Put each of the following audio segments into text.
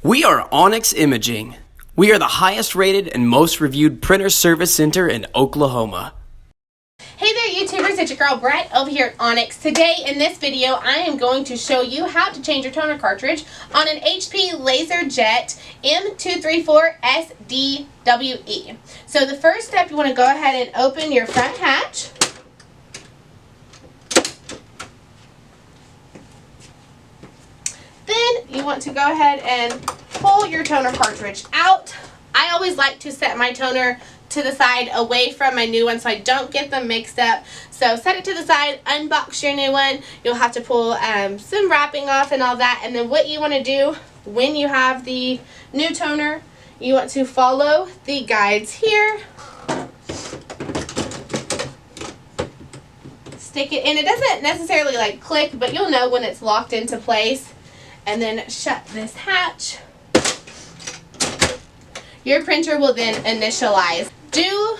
We are Onyx Imaging. We are the highest rated and most reviewed printer service center in Oklahoma. Hey there YouTubers, it's your girl Brett over here at Onyx. Today in this video I am going to show you how to change your toner cartridge on an HP LaserJet M234sdwe. So the first step, you want to go ahead and open your front hatch. Then you want to go ahead and pull your toner cartridge out. I always like to set my toner to the side away from my new one so I don't get them mixed up. So set it to the side, unbox your new one. You'll have to pull some wrapping off and all that. And then what you want to do when you have the new toner, you want to follow the guides here. Stick it in. It doesn't necessarily like click, but you'll know when it's locked into place. And then shut this hatch. Your printer will then initialize. Do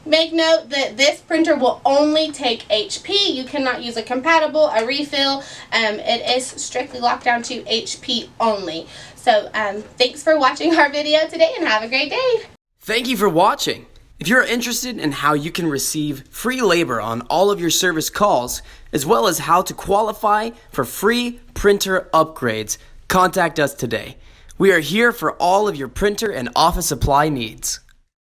make note that this printer will only take HP. You cannot use a compatible, a refill. It is strictly locked down to HP only. So thanks for watching our video today and have a great day. Thank you for watching. If you're interested in how you can receive free labor on all of your service calls, as well as how to qualify for free printer upgrades, contact us today. We are here for all of your printer and office supply needs.